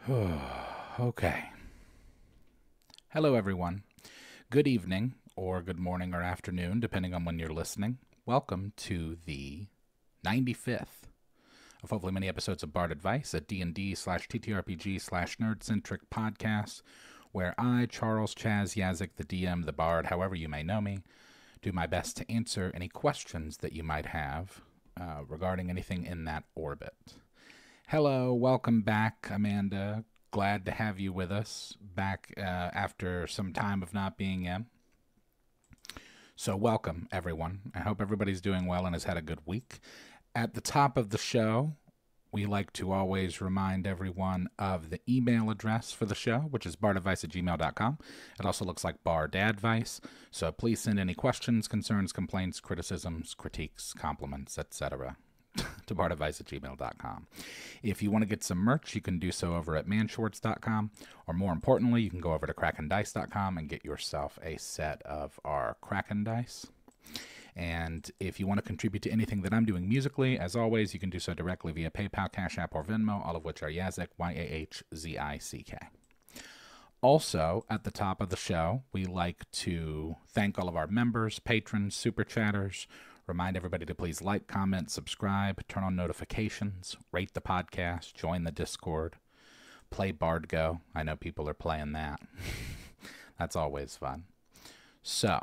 Okay. Hello, everyone. Good evening, or good morning, or afternoon, depending on when you're listening. Welcome to the 95th of hopefully many episodes of Bard Advice, a D&D/TTRPG/nerd-centric podcast where I, Charles Chaz Yazik, the DM, the Bard, however you may know me, do my best to answer any questions that you might have regarding anything in that orbit. Hello, welcome back, Amanda. Glad to have you with us back after some time of not being in. So welcome, everyone. I hope everybody's doing well and has had a good week. At the top of the show, we like to always remind everyone of the email address for the show, which is bardadvice@gmail.com. It also looks like bardadvice, so please send any questions, concerns, complaints, criticisms, critiques, compliments, etc. to bardadvice@gmail.com. If you want to get some merch, you can do so over at manshorts.com, or more importantly, you can go over to krakendice.com and get yourself a set of our Kraken dice. And if you want to contribute to anything that I'm doing musically, as always, you can do so directly via PayPal, Cash App, or Venmo, all of which are Yazik, Yahzick. Also, at the top of the show, we like to thank all of our members, patrons, super chatters, remind everybody to please like, comment, subscribe, turn on notifications, rate the podcast, join the Discord, play Bard Go. I know people are playing that. That's always fun. So,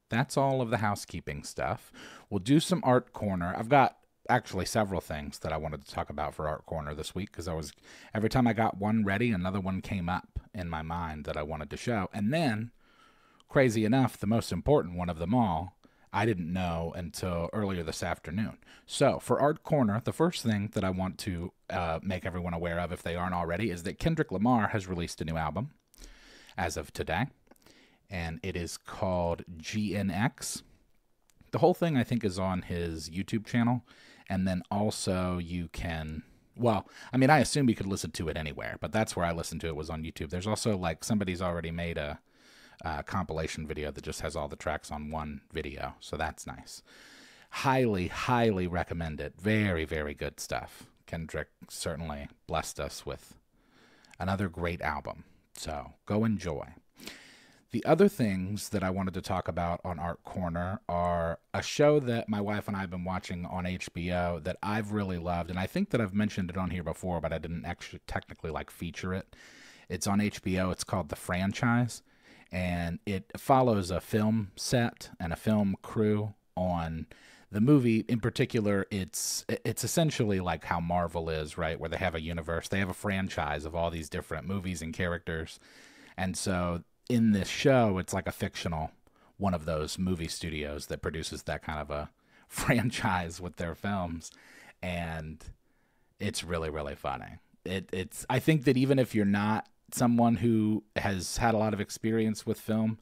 that's all of the housekeeping stuff. We'll do some Art Corner. I've got actually several things that I wanted to talk about for Art Corner this week because every time I got one ready, another one came up in my mind that I wanted to show. And then, crazy enough, the most important one of them all, I didn't know until earlier this afternoon. So for Art Corner, the first thing that I want to make everyone aware of, if they aren't already, is that Kendrick Lamar has released a new album as of today, and it is called GNX. The whole thing, I think, is on his YouTube channel, and then also you can, well, I mean, I assume you could listen to it anywhere, but that's where I listened to it, was on YouTube. There's also, like, somebody's already made a compilation video that just has all the tracks on one video, so that's nice. Highly, highly recommend it. Very, very good stuff. Kendrick certainly blessed us with another great album, so go enjoy. The other things that I wanted to talk about on Art Corner are a show that my wife and I have been watching on HBO that I've really loved, and I think that I've mentioned it on here before, but I didn't actually technically feature it. It's on HBO. It's called The Franchise, and it follows a film set and a film crew on the movie. In particular, it's essentially like how Marvel is, right, where they have a universe. They have a franchise of all these different movies and characters, and so in this show, it's like a fictional one of those movie studios that produces that kind of a franchise with their films, and it's really, really funny. I think that even if you're not someone who has had a lot of experience with film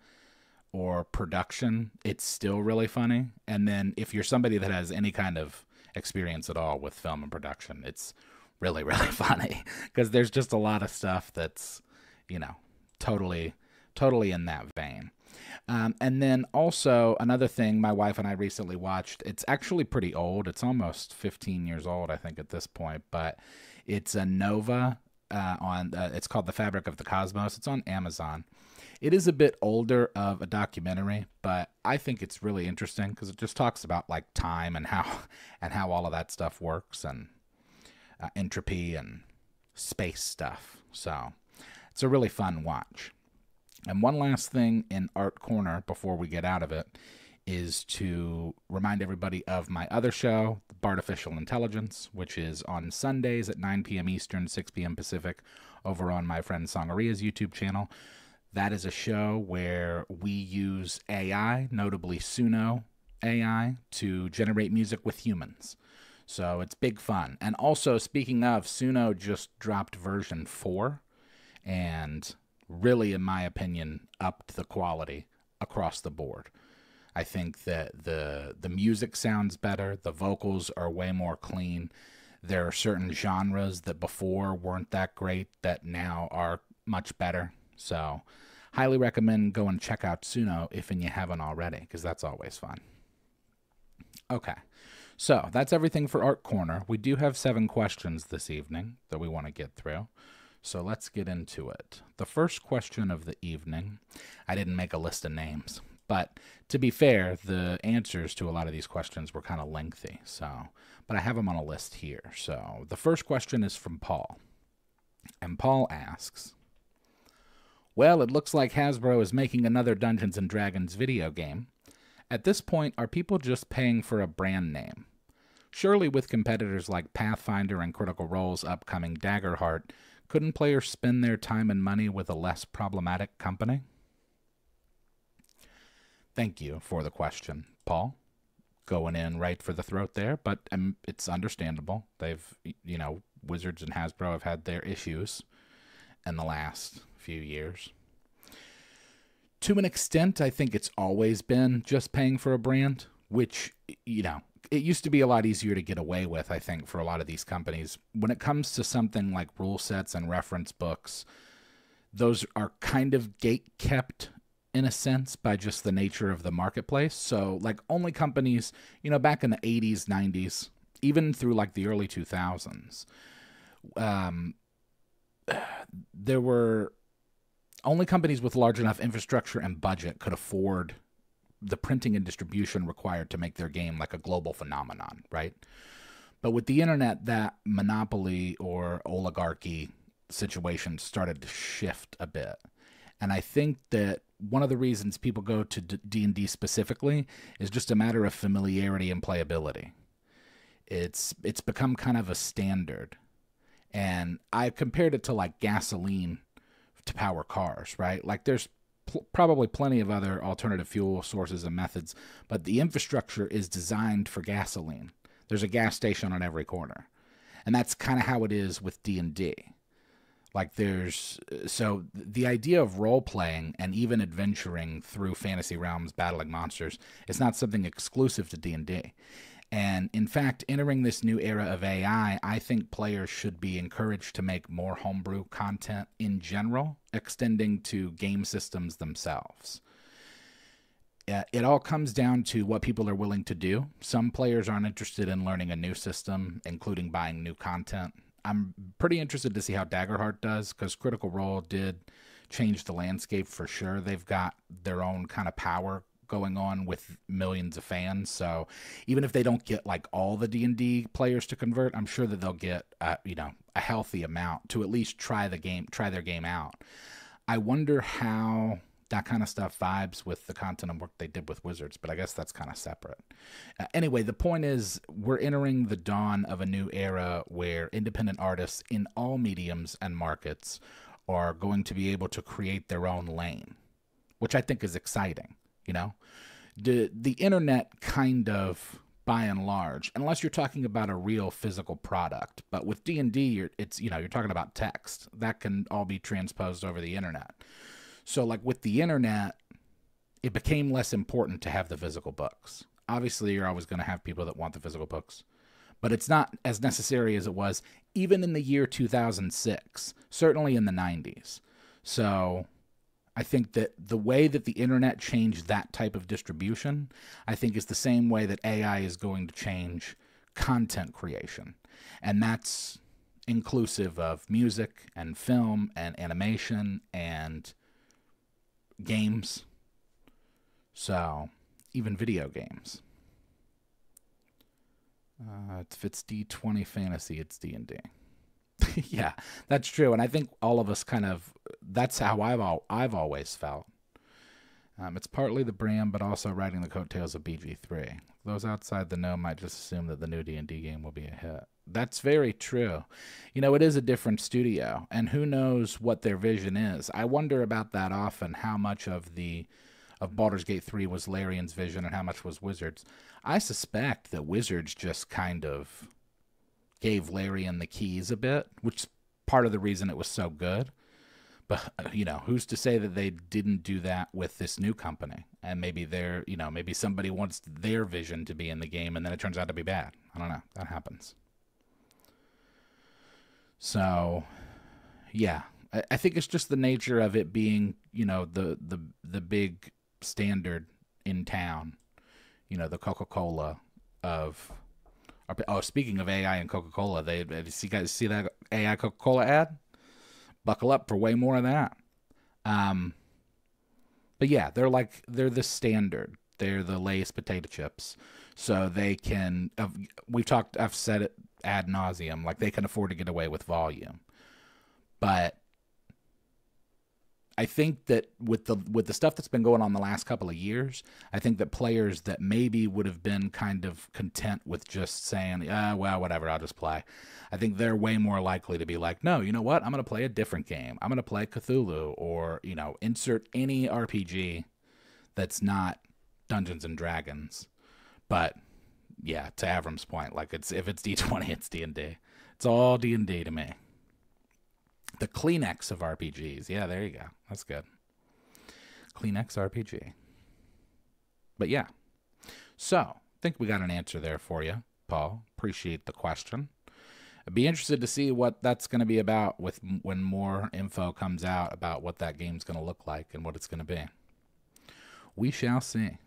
or production, it's still really funny. And then if you're somebody that has any kind of experience at all with film and production, it's really, really funny because there's just a lot of stuff that's, totally in that vein. And then also another thing my wife and I recently watched, it's actually pretty old. It's almost 15 years old, I think, at this point, but it's a Nova it's called The Fabric of the Cosmos. It's on Amazon. It is a bit older of a documentary, but I think it's really interesting because it just talks about like time and how all of that stuff works, and entropy and space stuff. So it's a really fun watch. And one last thing in Art Corner before we get out of it is to remind everybody of my other show, Artificial Intelligence, which is on Sundays at 9 p.m. Eastern, 6 p.m. Pacific, over on my friend Sangaria's YouTube channel. That is a show where we use AI, notably Suno AI, to generate music with humans. So it's big fun. And also, speaking of, Suno just dropped version 4, and really, in my opinion, upped the quality across the board. I think that the music sounds better. The vocals are way more clean. There are certain genres that before weren't that great that now are much better. So highly recommend go and check out Suno if you haven't already, because that's always fun. Okay, So that's everything for Art Corner. We do have 7 questions this evening that we want to get through. So let's get into it. The first question of the evening, I didn't make a list of names, but to be fair, the answers to a lot of these questions were kind of lengthy. But I have them on a list here. So the first question is from Paul. And Paul asks, well, it looks like Hasbro is making another Dungeons & Dragons video game. At this point, are people just paying for a brand name? Surely with competitors like Pathfinder and Critical Role's upcoming Daggerheart, couldn't players spend their time and money with a less problematic company? Thank you for the question, Paul. Going in right for the throat there, but it's understandable. Wizards and Hasbro have had their issues in the last few years. To an extent, I think it's always been just paying for a brand, which, it used to be a lot easier to get away with, I think, for a lot of these companies. When it comes to something like rule sets and reference books, those are kind of gate-kept in a sense by just the nature of the marketplace. So, only companies, back in the 80s, 90s, even through, the early 2000s, there were only companies with large enough infrastructure and budget could afford the printing and distribution required to make their game a global phenomenon, right? But with the internet, that monopoly or oligarchy situation started to shift a bit. And I think that one of the reasons people go to D&D specifically is just a matter of familiarity and playability. It's become kind of a standard. And I compared it to gasoline to power cars, right? There's probably plenty of other alternative fuel sources and methods, but the infrastructure is designed for gasoline. There's a gas station on every corner. And that's kind of how it is with D&D. So the idea of role-playing and even adventuring through fantasy realms, battling monsters, is not something exclusive to D&D. And in fact, entering this new era of AI, I think players should be encouraged to make more homebrew content in general, extending to game systems themselves. It all comes down to what people are willing to do. Some players aren't interested in learning a new system, including buying new content. I'm pretty interested to see how Daggerheart does, because Critical Role did change the landscape for sure. They've got their own kind of power going on with millions of fans. So even if they don't get all the D&D players to convert, I'm sure that they'll get a healthy amount to at least try their game out. I wonder how that kind of stuff vibes with the content and work they did with Wizards, but I guess that's kind of separate. Anyway, the point is we're entering the dawn of a new era where independent artists in all mediums and markets are going to be able to create their own lane, which I think is exciting. The internet kind of, by and large, unless you're talking about a real physical product, but with D&D, you're talking about text that can all be transposed over the internet. So with the internet, it became less important to have the physical books. Obviously, you're always going to have people that want the physical books, but it's not as necessary as it was even in the year 2006, certainly in the 90s. So I think that the way that the internet changed that type of distribution, I think is the same way that AI is going to change content creation. And that's inclusive of music and film and animation and games. So even video games. If it's D20 fantasy, it's D&D. Yeah, that's true. And I think all of us that's how I've always felt. It's partly the brand, but also riding the coattails of BG3. Those outside the know might just assume that the new D&D game will be a hit. That's very true. It is a different studio, and who knows what their vision is. I wonder about that often, how much of Baldur's Gate 3 was Larian's vision and how much was Wizards. I suspect that Wizards just kind of gave Larian the keys a bit, which is part of the reason it was so good. But, who's to say that they didn't do that with this new company? And maybe maybe somebody wants their vision to be in the game and then it turns out to be bad. I don't know. That happens. So, yeah. I think it's just the nature of it being, the big standard in town. The Coca-Cola of Oh, speaking of AI and Coca-Cola, you guys see that AI Coca-Cola ad? Buckle up for way more of that. But yeah, they're the standard. They're the Lay's potato chips. So they can, I've said it ad nauseum, like they can afford to get away with volume. But I think that with the stuff that's been going on the last couple of years, I think that players that maybe would have been kind of content with just saying, well, whatever, I'll just play. I think they're way more likely to be like, no, you know what? I'm going to play a different game. I'm going to play Cthulhu, or, insert any RPG that's not Dungeons and Dragons. But yeah, to Avram's point, like if it's D20, it's D&D. It's all D&D to me. The Kleenex of RPGs. Yeah, there you go. That's good. Kleenex RPG. But yeah. So, I think we got an answer there for you, Paul. Appreciate the question. I'd be interested to see what that's going to be about when more info comes out about what that game's going to look like and what it's going to be. We shall see.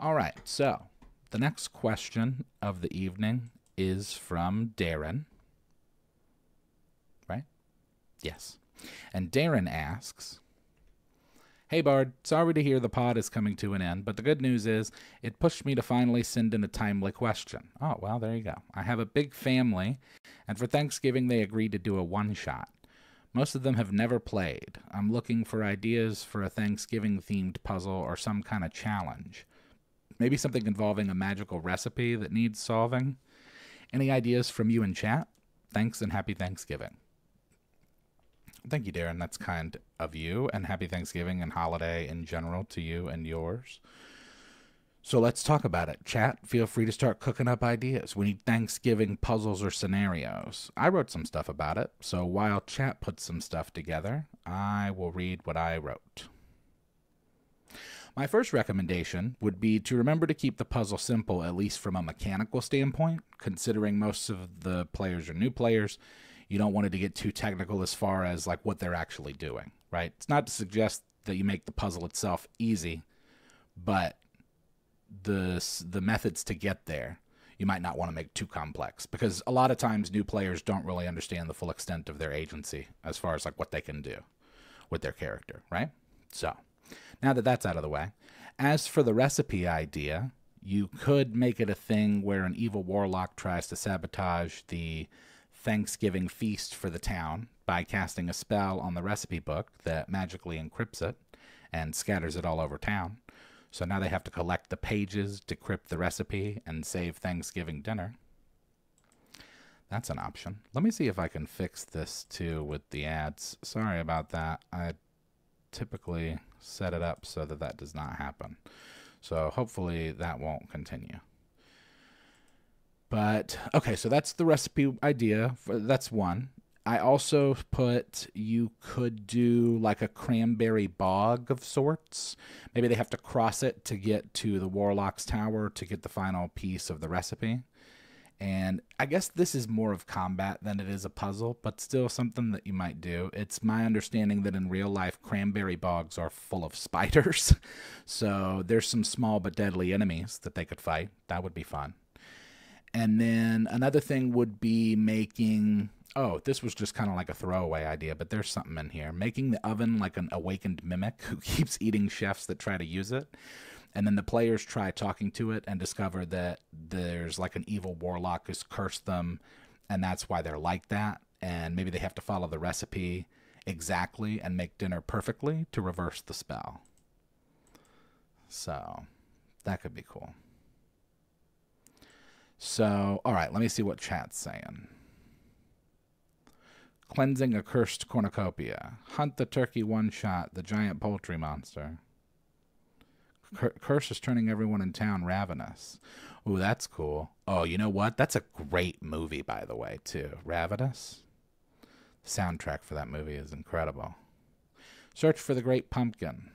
All right, so the next question of the evening is from Darren. Right? Yes. And Darren asks, "Hey Bard, sorry to hear the pod is coming to an end, but the good news is it pushed me to finally send in a timely question." Oh, well, there you go. "I have a big family, and for Thanksgiving they agreed to do a one-shot. Most of them have never played. I'm looking for ideas for a Thanksgiving-themed puzzle or some kind of challenge. Maybe something involving a magical recipe that needs solving. Any ideas from you in chat? Thanks and happy Thanksgiving." Thank you, Darren. That's kind of you, and happy Thanksgiving and holiday in general to you and yours. So let's talk about it. Chat, feel free to start cooking up ideas. We need Thanksgiving puzzles or scenarios. I wrote some stuff about it, so while chat puts some stuff together, I will read what I wrote. My first recommendation would be to remember to keep the puzzle simple, at least from a mechanical standpoint. Considering most of the players are new players, you don't want it to get too technical as far as like what they're actually doing, right? It's not to suggest that you make the puzzle itself easy, but the methods to get there, you might not want to make too complex, because a lot of times new players don't really understand the full extent of their agency as far as like what they can do with their character, right? So now that that's out of the way, as for the recipe idea, you could make it a thing where an evil warlock tries to sabotage the Thanksgiving feast for the town by casting a spell on the recipe book that magically encrypts it and scatters it all over town. So now they have to collect the pages, decrypt the recipe, and save Thanksgiving dinner. That's an option. Let me see if I can fix this too with the ads. Sorry about that. I typically set it up so that that does not happen. So hopefully that won't continue. But, okay, so that's the recipe idea. That's one. I also put, you could do like a cranberry bog of sorts. Maybe they have to cross it to get to the Warlock's Tower to get the final piece of the recipe. And I guess this is more of combat than it is a puzzle, but still something that you might do. It's my understanding that in real life, cranberry bogs are full of spiders. So there's some small but deadly enemies that they could fight. That would be fun. And then another thing would be making, this was just kind of like a throwaway idea, but there's something in here. Making the oven like an awakened mimic who keeps eating chefs that try to use it. And then the players try talking to it and discover that there's like an evil warlock who's cursed them, and that's why they're like that. And maybe they have to follow the recipe exactly and make dinner perfectly to reverse the spell. So that could be cool. So, all right, let me see what chat's saying. Cleansing a cursed cornucopia. Hunt the turkey one-shot, the giant poultry monster. Curse is turning everyone in town ravenous. Ooh, that's cool. Oh, you know what? That's a great movie, by the way, too. Ravenous? The soundtrack for that movie is incredible. Search for the Great Pumpkin.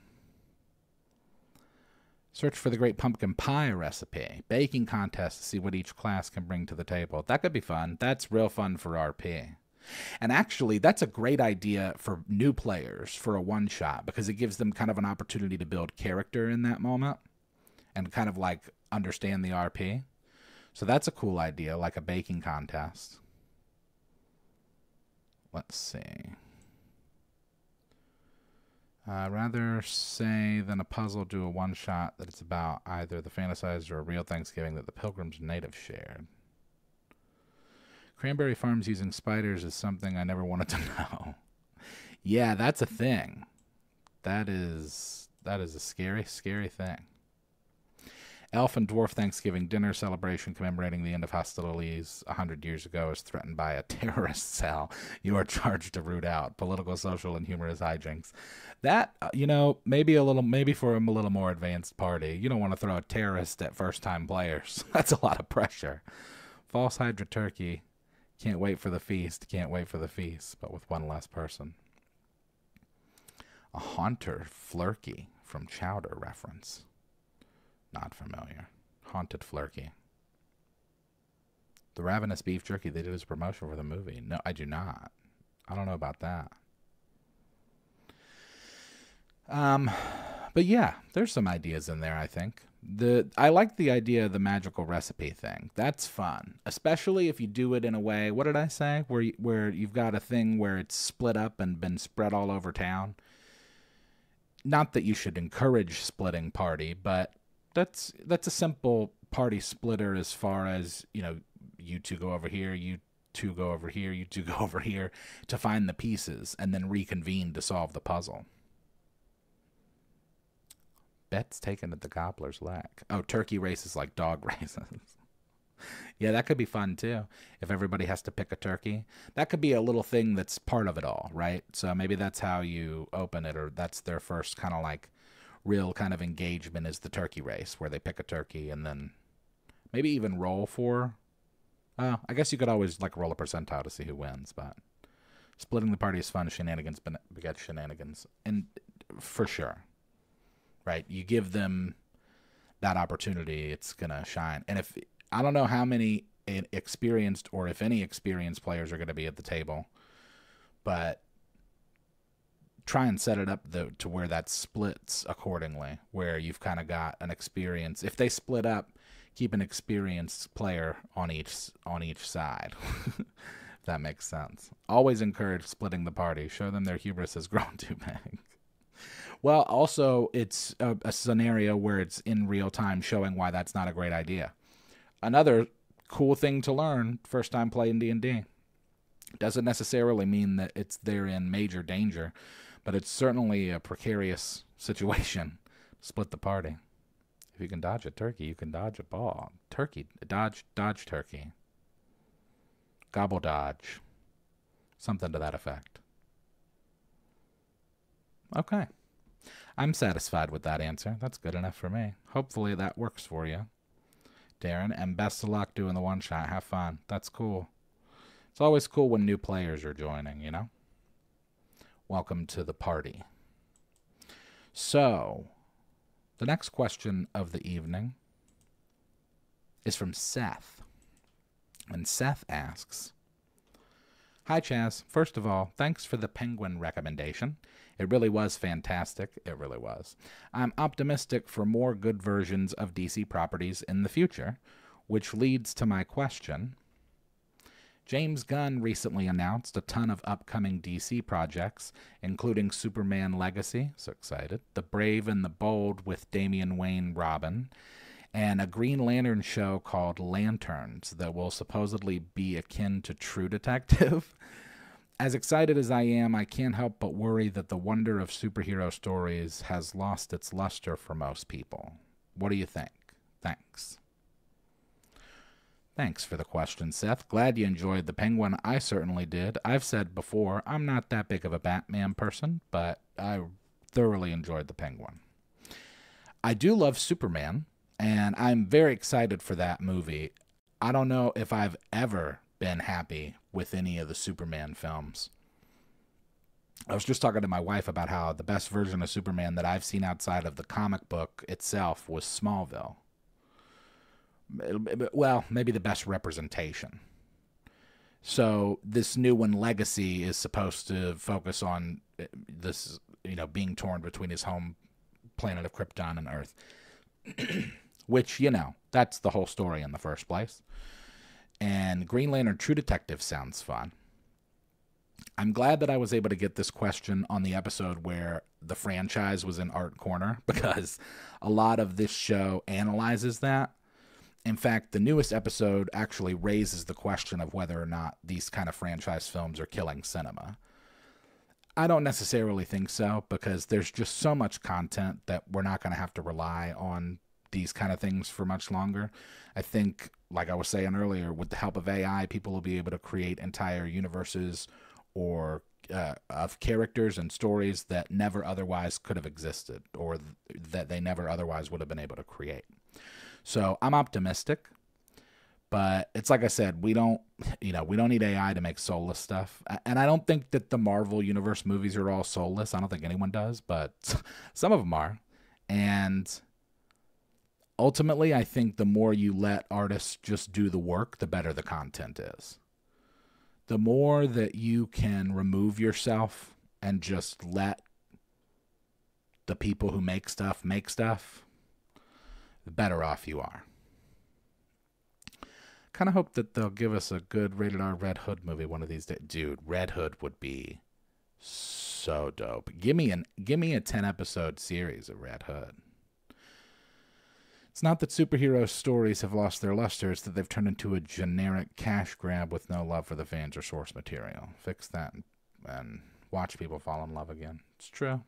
Search for the Great Pumpkin Pie recipe. Baking contest to see what each class can bring to the table. That could be fun. That's real fun for RP. And actually, that's a great idea for new players for a one-shot, because it gives them kind of an opportunity to build character in that moment and kind of like understand the RP. So that's a cool idea, like a baking contest. Let's see. Rather say than a puzzle, do a one-shot that it's about either the fantasized or a real Thanksgiving that the Pilgrims native shared. Cranberry farms using spiders is something I never wanted to know. Yeah, that's a thing. That is a scary, scary thing. Elf and dwarf Thanksgiving dinner celebration commemorating the end of hostilities 100 years ago is threatened by a terrorist cell you are charged to root out. Political, social, and humorous hijinks. That, maybe for a little more advanced party. You don't want to throw a terrorist at first-time players. That's a lot of pressure. False Hydra turkey. Can't wait for the feast. Can't wait for the feast, but with one less person. A haunter flurky from Chowder reference. Not familiar. Haunted Flurky. The Ravenous Beef Jerky they did as promotion for the movie. No, I do not. I don't know about that. But yeah, there's some ideas in there, I think. I like the idea of the magical recipe thing. That's fun. Especially if you do it in a way, what did I say? Where you've got a thing where it's split up and been spread all over town. Not that you should encourage splitting party, but that's a simple party splitter as far as, you two go over here, you two go over here, you two go over here to find the pieces and then reconvene to solve the puzzle. Bets taken at the gobbler's leg. Oh, turkey races like dog races. Yeah, that could be fun too. If everybody has to pick a turkey, that could be a little thing that's part of it all, right? So maybe that's how you open it, or that's their first kind of like real kind of engagement is the turkey race, where they pick a turkey and then maybe even roll for. I guess you could always like roll a percentile to see who wins, but splitting the party is fun. Shenanigans beget shenanigans, and for sure, right? You give them that opportunity, it's gonna shine. And if I don't know how many experienced or if any experienced players are going to be at the table, but try and set it up to where that splits accordingly, where you've kind of got an experience. If they split up, keep an experienced player on each side. If that makes sense. Always encourage splitting the party. Show them their hubris has grown too big. Well, also, it's a scenario where it's in real time showing why that's not a great idea. Another cool thing to learn first time playing D&D. Doesn't necessarily mean that they're in major danger, but it's certainly a precarious situation. Split the party. If you can dodge a turkey, you can dodge a ball. Turkey, dodge turkey. Gobble dodge. Something to that effect. Okay. I'm satisfied with that answer. That's good enough for me. Hopefully that works for you, Darren, and best of luck doing the one shot. Have fun. That's cool. It's always cool when new players are joining, Welcome to the party. So, the next question of the evening is from Seth. And Seth asks, Hi, Chaz. First of all, thanks for the penguin recommendation. It really was fantastic. It really was. I'm optimistic for more good versions of DC properties in the future, which leads to my question. James Gunn recently announced a ton of upcoming DC projects, including Superman Legacy, so excited, The Brave and the Bold with Damian Wayne Robin, and a Green Lantern show called Lanterns that will supposedly be akin to True Detective. As excited as I am, I can't help but worry that the wonder of superhero stories has lost its luster for most people. What do you think? Thanks. Thanks for the question, Seth. Glad you enjoyed the Penguin. I certainly did. I've said before, I'm not that big of a Batman person, but I thoroughly enjoyed the Penguin. I do love Superman, and I'm very excited for that movie. I don't know if I've ever been happy with any of the Superman films. I was just talking to my wife about how the best version of Superman that I've seen outside of the comic book itself was Smallville. Well, maybe the best representation. So this new one, Legacy, is supposed to focus on this, being torn between his home planet of Krypton and Earth. which, you know, that's the whole story in the first place. And Green Lantern True Detective sounds fun. I'm glad that I was able to get this question on the episode where the franchise was in Art Corner, because a lot of this show analyzes that. In fact, the newest episode actually raises the question of whether or not these kind of franchise films are killing cinema. I don't necessarily think so, because there's just so much content that we're not going to have to rely on these kind of things for much longer. I think, like I was saying earlier, with the help of AI, people will be able to create entire universes or of characters and stories that never otherwise could have existed, or that they never otherwise would have been able to create. So I'm optimistic, but it's like I said, we don't need AI to make soulless stuff. And I don't think that the Marvel Universe movies are all soulless. I don't think anyone does, but some of them are. And ultimately, I think the more you let artists just do the work, the better the content is. The more that you can remove yourself and just let the people who make stuff, the better off you are. Kind of hope that they'll give us a good rated R Red Hood movie one of these days. Dude, Red Hood would be so dope. Give me a 10-episode series of Red Hood. It's not that superhero stories have lost their luster, it's that they've turned into a generic cash grab with no love for the fans or source material. Fix that and watch people fall in love again. It's true.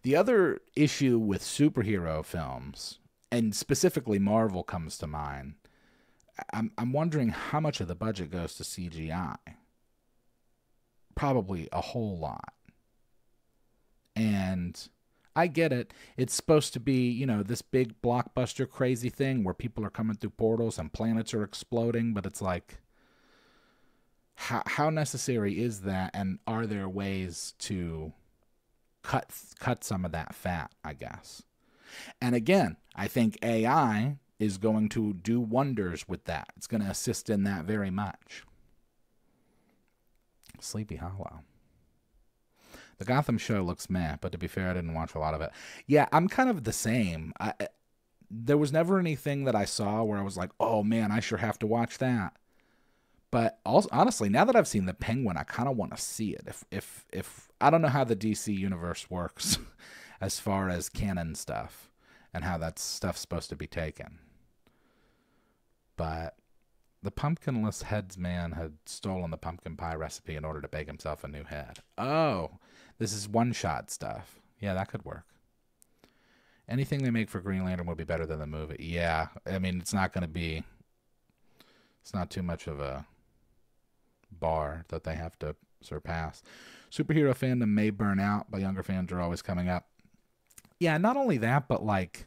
The other issue with superhero films, and specifically Marvel comes to mind, I'm wondering how much of the budget goes to CGI. Probably a whole lot. And I get it. It's supposed to be, you know, this big blockbuster crazy thing where people are coming through portals and planets are exploding, but it's like, how necessary is that? And are there ways to cut some of that fat, I guess? And again, I think AI is going to do wonders with that. It's going to assist in that very much. Sleepy Hollow. The Gotham show looks meh, but to be fair, I didn't watch a lot of it. Yeah, I'm kind of the same. There was never anything that I saw where I was like, oh man, I sure have to watch that. But also, honestly, now that I've seen The Penguin, I kind of want to see it. If I don't know how the DC universe works as far as canon stuff and how that stuff's supposed to be taken. But the pumpkinless heads man had stolen the pumpkin pie recipe in order to bake himself a new head. Oh, this is one-shot stuff. Yeah, that could work. Anything they make for Green Lantern will be better than the movie. Yeah, I mean, it's not too much of a bar that they have to surpass. Superhero fandom may burn out, but younger fans are always coming up. Yeah, not only that, but like,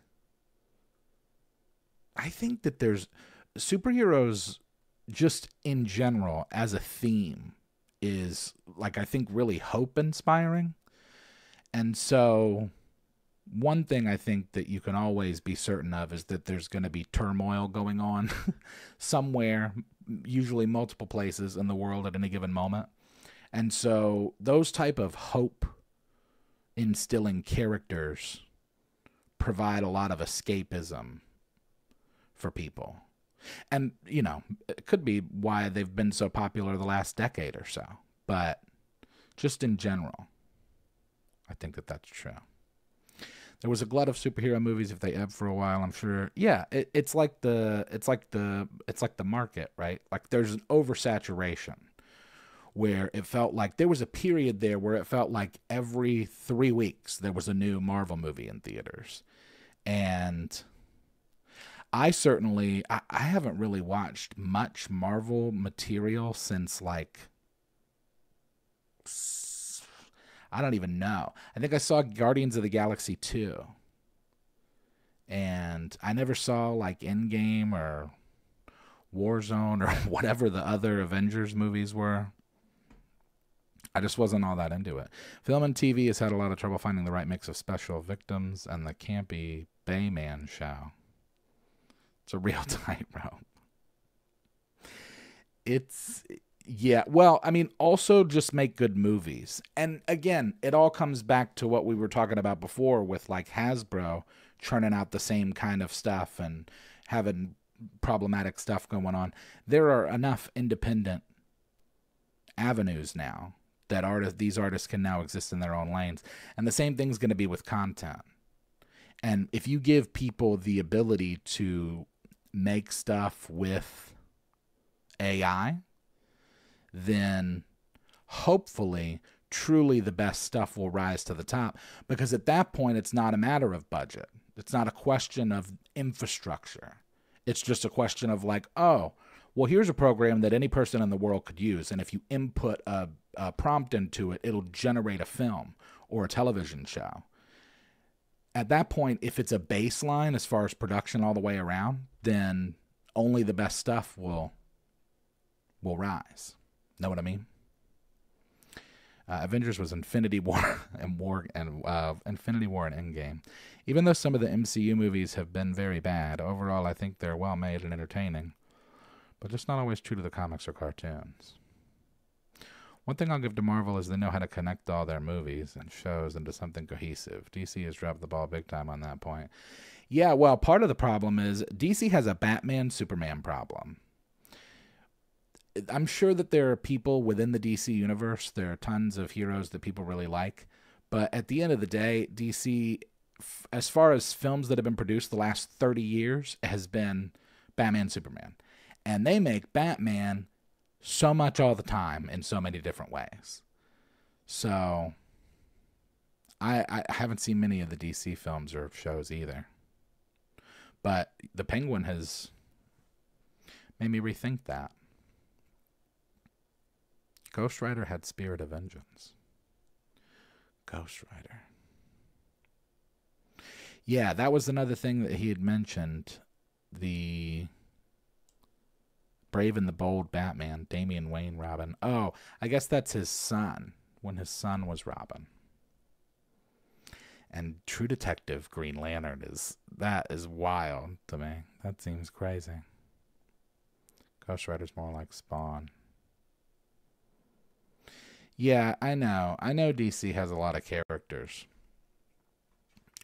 I think that there's superheroes just in general as a theme is, like, I think really hope inspiring. And so one thing I think that you can always be certain of is that there's going to be turmoil going on somewhere, usually multiple places in the world at any given moment. And so those type of hope instilling characters provide a lot of escapism for people. And, you know, it could be why they've been so popular the last decade or so. But just in general, I think that that's true. There was a glut of superhero movies. If they ebb for a while, I'm sure. Yeah, it's like the market, right? Like there's an oversaturation where it felt like there was a period there where it felt like every 3 weeks there was a new Marvel movie in theaters. And I haven't really watched much Marvel material since, like, I don't even know. I think I saw Guardians of the Galaxy 2. And I never saw, like, Endgame or Warzone or whatever the other Avengers movies were. I just wasn't all that into it. Film and TV has had a lot of trouble finding the right mix of special victims and the campy Bayman show. It's a real tightrope. Yeah, well, I mean, also just make good movies. And again, it all comes back to what we were talking about before with, like, Hasbro churning out the same kind of stuff and having problematic stuff going on. There are enough independent avenues now that these artists can now exist in their own lanes. And the same thing's going to be with content. And if you give people the ability to make stuff with AI, then hopefully truly the best stuff will rise to the top, because at that point it's not a matter of budget. It's not a question of infrastructure. It's just a question of like, oh, well, here's a program that any person in the world could use, and if you input a prompt into it, it'll generate a film or a television show. At that point, if it's a baseline as far as production all the way around, then only the best stuff will rise. Know what I mean? Avengers was Infinity War and Infinity War and Endgame. Even though some of the MCU movies have been very bad, overall I think they're well made and entertaining, but just not always true to the comics or cartoons. One thing I'll give to Marvel is they know how to connect all their movies and shows into something cohesive. DC has dropped the ball big time on that point. Yeah, well, part of the problem is DC has a Batman-Superman problem. I'm sure that there are people within the DC universe, there are tons of heroes that people really like, but at the end of the day, DC, as far as films that have been produced the last 30 years, has been Batman, Superman. And they make Batman so much all the time in so many different ways. So I haven't seen many of the DC films or shows either. But the Penguin has made me rethink that. Ghost Rider had Spirit of Vengeance. Ghost Rider. Yeah, that was another thing that he had mentioned. The Brave and the Bold Batman, Damian Wayne Robin. Oh, I guess that's his son, when his son was Robin. And True Detective Green Lantern is wild to me. That seems crazy. Ghost Rider's more like Spawn. Yeah, I know. I know DC has a lot of characters.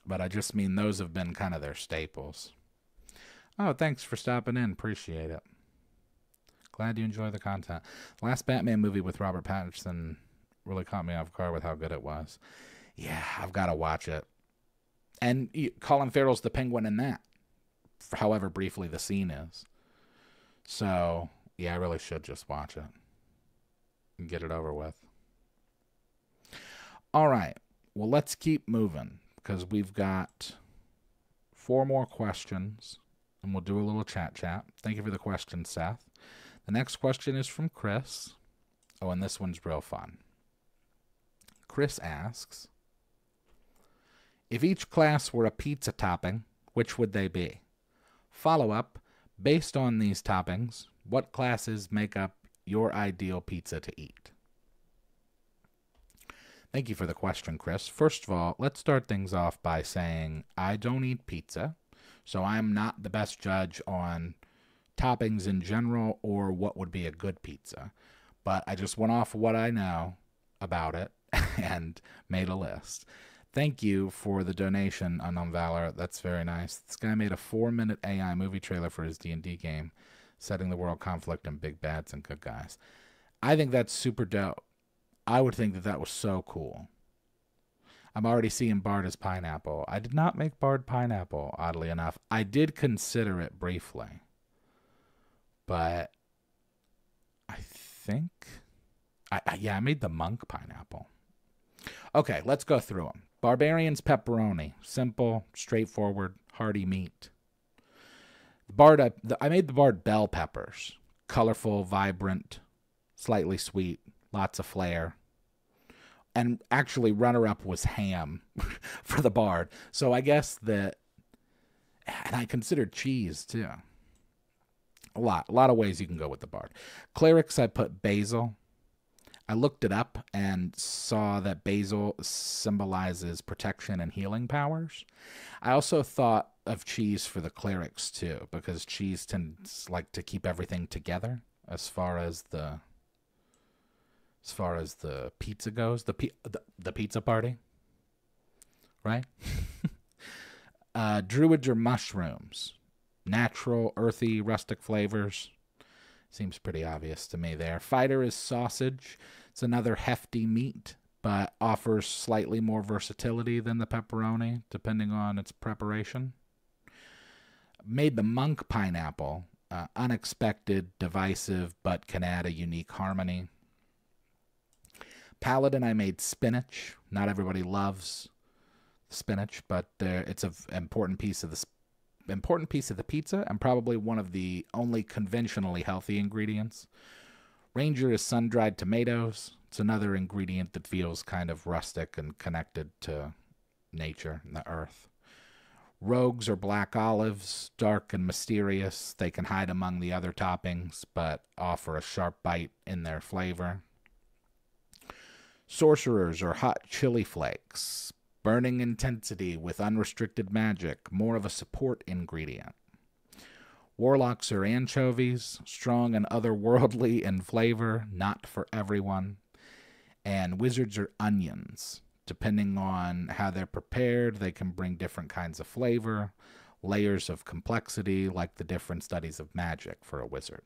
But I just mean those have been kind of their staples. Oh, thanks for stopping in. Appreciate it. Glad you enjoy the content. Last Batman movie with Robert Pattinson really caught me off guard with how good it was. Yeah, I've got to watch it. And Colin Farrell's the Penguin in that, however briefly the scene is. So, yeah, I really should just watch it and get it over with. All right, well, let's keep moving because we've got 4 more questions, and we'll do a little chat. Thank you for the question, Seth. The next question is from Chris. Oh, and this one's real fun. Chris asks, if each class were a pizza topping, which would they be? Follow-up, based on these toppings, what classes make up your ideal pizza to eat? Thank you for the question, Chris. First of all, let's start things off by saying I don't eat pizza, so I'm not the best judge on toppings in general or what would be a good pizza. But I just went off what I know about it and made a list. Thank you for the donation, Unknown Valor. That's very nice. This guy made a 4-minute AI movie trailer for his D&D game, setting the world conflict and big bads and good guys. I think that's super dope. I would think that was so cool. I'm already seeing Bard as pineapple. I did not make Bard pineapple, oddly enough. I did consider it briefly. But I think... I made the monk pineapple. Okay, let's go through them. Barbarian's pepperoni. Simple, straightforward, hearty meat. I made the Bard bell peppers. Colorful, vibrant, slightly sweet, lots of flair. And actually, runner-up was ham for the Bard. So I guess that... And I considered cheese, too. A lot of ways you can go with the Bard. Clerics, I put basil. I looked it up and saw that basil symbolizes protection and healing powers. I also thought of cheese for the clerics, too, because cheese tends to keep everything together as far as the pizza goes, the pizza party, right? Druids or mushrooms? Natural, earthy, rustic flavors. Seems pretty obvious to me there. Fighter is sausage. It's another hefty meat, but offers slightly more versatility than the pepperoni, depending on its preparation. Made the monk pineapple. Unexpected, divisive, but can add a unique harmony. Paladin, I made spinach. Not everybody loves spinach, but it's an important piece of the pizza, and probably one of the only conventionally healthy ingredients. Ranger is sun-dried tomatoes. It's another ingredient that feels kind of rustic and connected to nature and the earth. Rogues are black olives, dark and mysterious. They can hide among the other toppings, but offer a sharp bite in their flavor. Sorcerers are hot chili flakes. Burning intensity with unrestricted magic, more of a support ingredient. Warlocks are anchovies, strong and otherworldly in flavor, not for everyone. And wizards are onions. Depending on how they're prepared, they can bring different kinds of flavor, layers of complexity, like the different studies of magic for a wizard.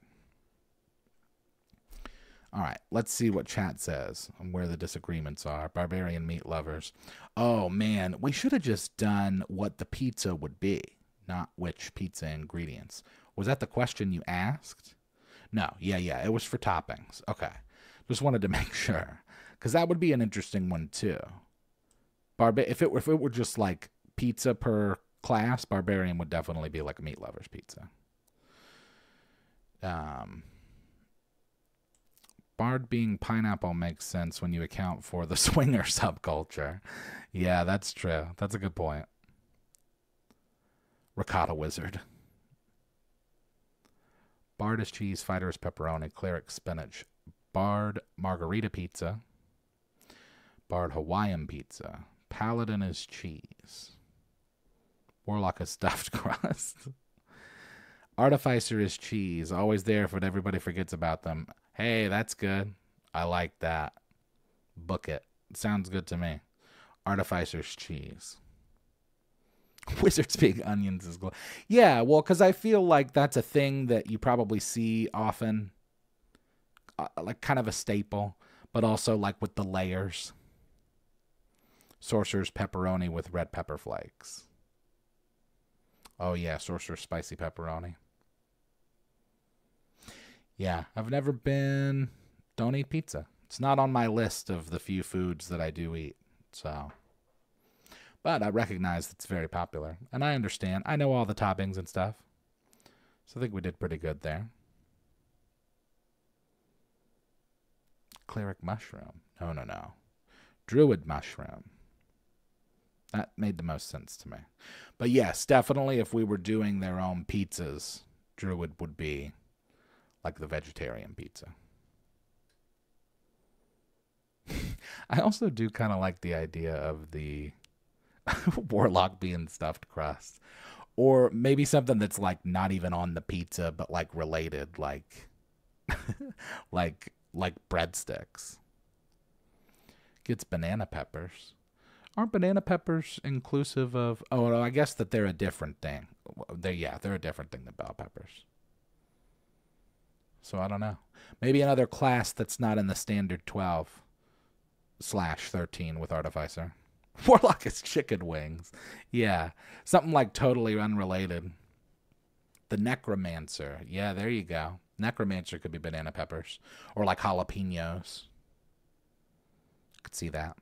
All right, let's see what chat says and where the disagreements are. Barbarian meat lovers. Oh, man, we should have just done what the pizza would be, not which pizza ingredients. Was that the question you asked? No, yeah, it was for toppings. Okay, just wanted to make sure, because that would be an interesting one, too. If it were just like pizza per class, Barbarian would definitely be like a meat lover's pizza. Bard being pineapple makes sense when you account for the swinger subculture. Yeah, that's true. That's a good point. Ricotta wizard. Bard is cheese, fighter is pepperoni, cleric spinach. Bard margarita pizza. Bard Hawaiian pizza. Paladin is cheese. Warlock is stuffed crust. Artificer is cheese. Always there for when everybody forgets about them. Hey, that's good. I like that. Book it. Sounds good to me. Artificer's cheese. Wizards being onions is cool. Yeah, well, because I feel like that's a thing that you probably see often. Like kind of a staple, but also like with the layers. Sorcerer's pepperoni with red pepper flakes. Oh, yeah, Sorcerer's spicy pepperoni. Yeah, I've never been... Don't eat pizza. It's not on my list of the few foods that I do eat, so... But I recognize it's very popular, and I understand. I know all the toppings and stuff, so I think we did pretty good there. Cleric mushroom. No. Druid mushroom. That made the most sense to me. But yes, definitely if we were doing their own pizzas, Druid would be like the vegetarian pizza. I also do kind of like the idea of the Warlock being stuffed crust. Or maybe something that's like not even on the pizza, but like related, like like breadsticks. Gets banana peppers. Aren't banana peppers inclusive of... Oh, no, I guess that they're a different thing. They're a different thing than bell peppers. So I don't know. Maybe another class that's not in the standard 12/13 with Artificer. Warlock is chicken wings. Yeah, something like totally unrelated. The Necromancer. Yeah, there you go. Necromancer could be banana peppers. Or like jalapenos. Could see that.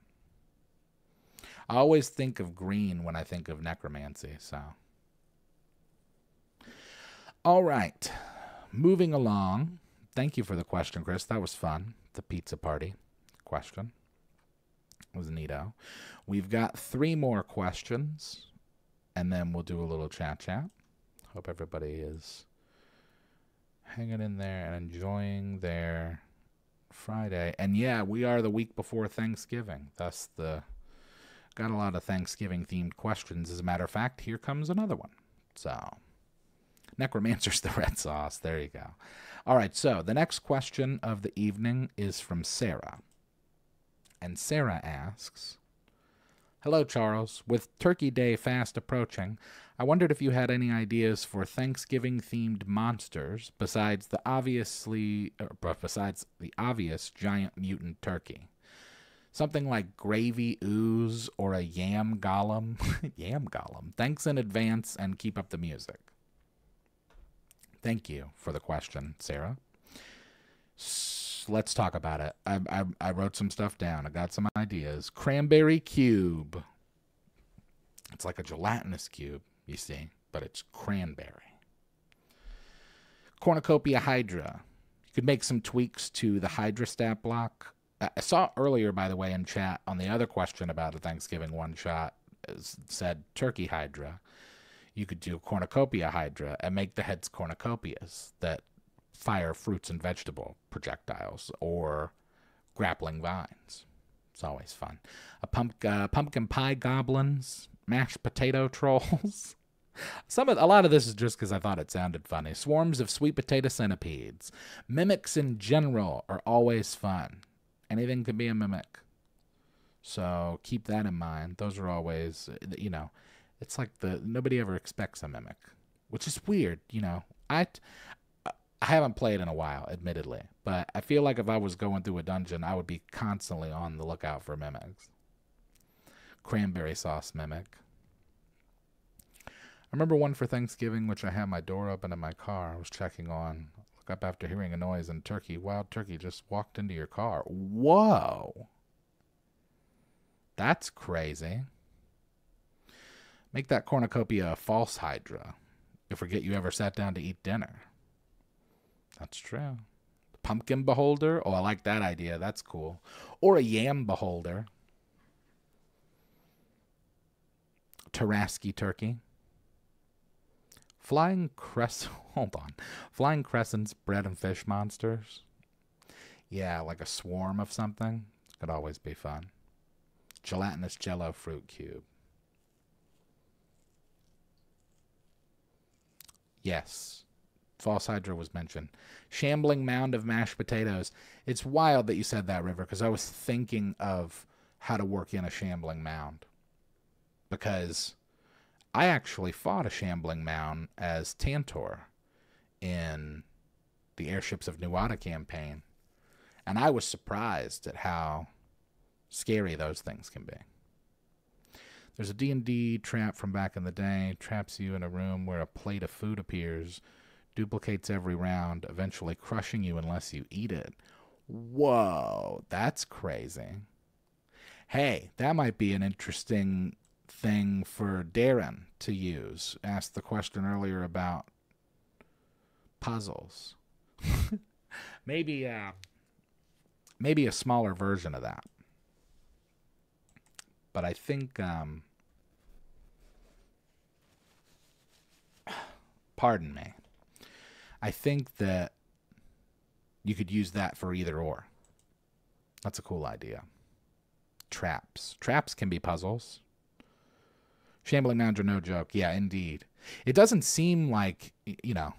I always think of green when I think of necromancy, so. All right. Moving along. Thank you for the question, Chris. That was fun. The pizza party question. It was neato. We've got 3 more questions, and then we'll do a little chat. Hope everybody is hanging in there and enjoying their Friday. And yeah, we are the week before Thanksgiving. Thus got a lot of Thanksgiving-themed questions. As a matter of fact, here comes another one. So, Necromancer's the red sauce. There you go. All right, so the next question of the evening is from Sarah. And Sarah asks, Hello, Charles. With Turkey Day fast approaching, I wondered if you had any ideas for Thanksgiving-themed monsters besides the obvious giant mutant turkey. Something like gravy ooze or a yam golem. Yam golem. Thanks in advance and keep up the music. Thank you for the question, Sarah. Let's talk about it. I wrote some stuff down. I got some ideas. Cranberry cube. It's like a gelatinous cube, you see, but it's cranberry. Cornucopia hydra. You could make some tweaks to the hydra stat block. I saw earlier, by the way, in chat on the other question about a Thanksgiving one-shot, said turkey hydra. You could do cornucopia hydra and make the heads cornucopias that fire fruits and vegetable projectiles or grappling vines. It's always fun. Pumpkin pie goblins, mashed potato trolls. A lot of this is just because I thought it sounded funny. Swarms of sweet potato centipedes. Mimics in general are always fun. Anything can be a mimic. So keep that in mind. Those are always, it's like nobody ever expects a mimic, which is weird. I haven't played in a while, admittedly, but I feel like if I was going through a dungeon, I would be constantly on the lookout for mimics. Cranberry sauce mimic. I remember one for Thanksgiving, which I had my door open in my car. I was checking on. Look up after hearing a noise, and wild turkey just walked into your car. Whoa. That's crazy. Make that cornucopia a false hydra. You forget you ever sat down to eat dinner. That's true. Pumpkin beholder. Oh, I like that idea. That's cool. Or a yam beholder. Tarasky turkey. Flying crescents, bread and fish monsters. Yeah, like a swarm of something. Could always be fun. Gelatinous jello fruit cube. Yes. False hydra was mentioned. Shambling mound of mashed potatoes. It's wild that you said that, River, because I was thinking of how to work in a shambling mound. Because I actually fought a shambling mound as Tantor in the Airships of Nuada campaign. And I was surprised at how scary those things can be. There's a D&D trap from back in the day. Traps you in a room where a plate of food appears. Duplicates every round, eventually crushing you unless you eat it. Whoa, that's crazy. Hey, that might be an interesting thing for Darren to use. Asked the question earlier about puzzles. maybe a smaller version of that. But I think, pardon me. I think that you could use that for either or. That's a cool idea. Traps. Traps can be puzzles. Shambling mounds are no joke. Yeah, indeed. It doesn't seem like, I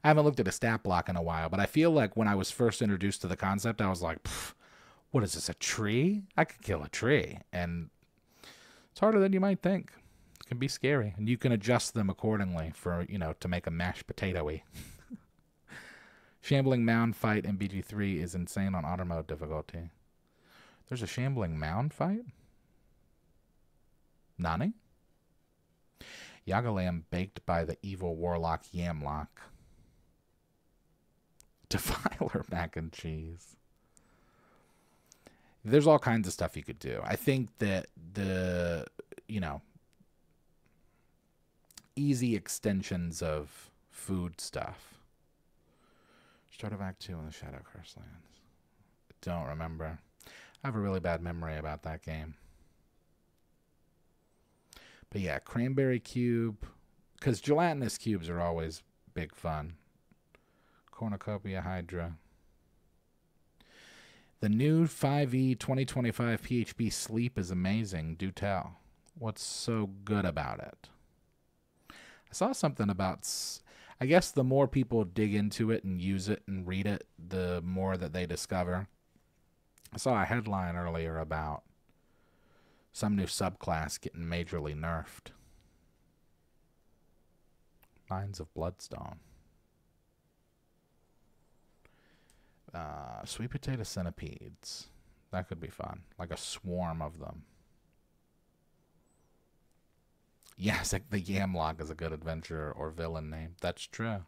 haven't looked at a stat block in a while, but I feel like when I was first introduced to the concept, I was like, what is this, a tree? I could kill a tree. And it's harder than you might think. It can be scary. And you can adjust them accordingly for, to make a mashed potato-y. Shambling mound fight in BG3 is insane on auto mode difficulty. There's a shambling mound fight? Nani? Yaga lamb baked by the evil warlock Yamlock. Defiler mac and cheese. There's all kinds of stuff you could do. I think that the, easy extensions of food stuff. Start of Act 2 in the Shadow Curse lands. Don't remember. I have a really bad memory about that game. But yeah, cranberry cube. Because gelatinous cubes are always big fun. Cornucopia hydra. The new 5e 2025 PHP sleep is amazing. Do tell. What's so good about it? I saw something about... I guess the more people dig into it and use it and read it, the more that they discover. I saw a headline earlier about Some new subclass getting majorly nerfed. Mines of Bloodstone. Sweet potato centipedes. That could be fun. Like a swarm of them. Yes, like the Yamlock is a good adventure or villain name. That's true.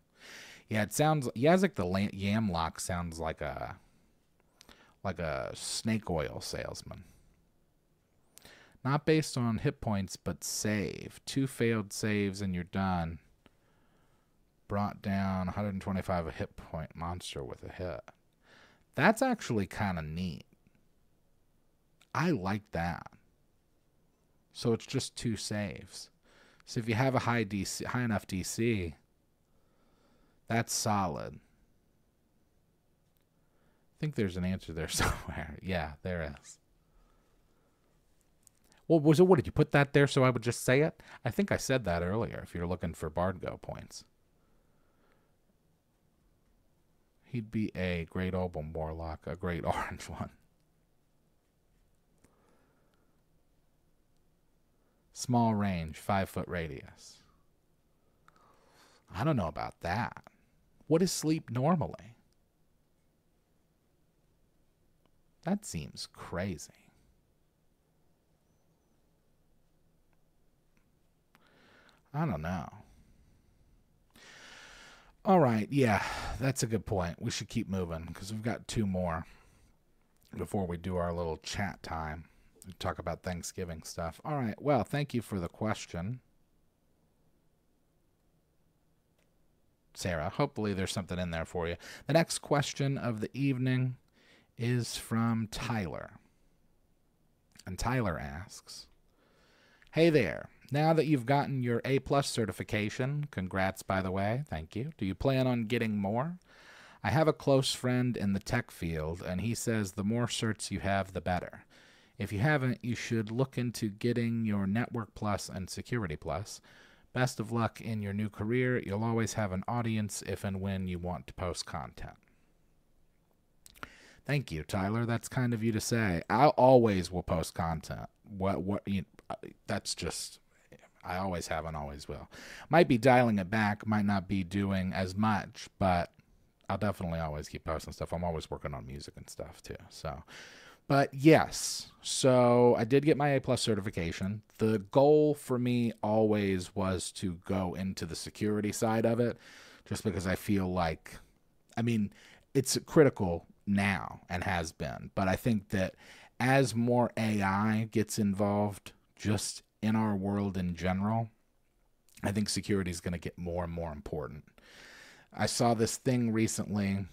Yeah, it sounds. Yazek the Yamlock sounds like a snake oil salesman. Not based on hit points, but save. 2 failed saves and you're done. Brought down 125 a hit point monster with a hit. That's actually kind of neat. I like that. So it's just 2 saves. So if you have a high enough DC, that's solid. I think there's an answer there somewhere. Yeah, there is. Well, what did you put that there so I would just say it? I think I said that earlier if you're looking for Bardgo points. He'd be a great Obum Warlock, a great orange one. Small range, 5-foot radius. I don't know about that. What is sleep normally? That seems crazy. I don't know. All right, yeah, that's a good point. We should keep moving because we've got 2 more before we do our little chat time. We talk about Thanksgiving stuff. All right, well, thank you for the question, Sarah. Hopefully there's something in there for you. The next question of the evening is from Tyler. And Tyler asks, hey there. Now that you've gotten your A+ certification, congrats by the way, thank you. Do you plan on getting more? I have a close friend in the tech field, and he says the more certs you have, the better. If you haven't, you should look into getting your Network Plus and Security Plus. Best of luck in your new career. You'll always have an audience if and when you want to post content. Thank you, Tyler. That's kind of you to say. I always will post content. That's just... I always have and always will. Might be dialing it back, might not be doing as much, but I'll definitely always keep posting stuff. I'm always working on music and stuff too. So, but yes, so I did get my A+ certification. The goal for me always was to go into the security side of it, just because I feel like, I mean, it's critical now and has been, but I think that as more AI gets involved, just in our world in general, I think security is going to get more and more important. I saw this thing recently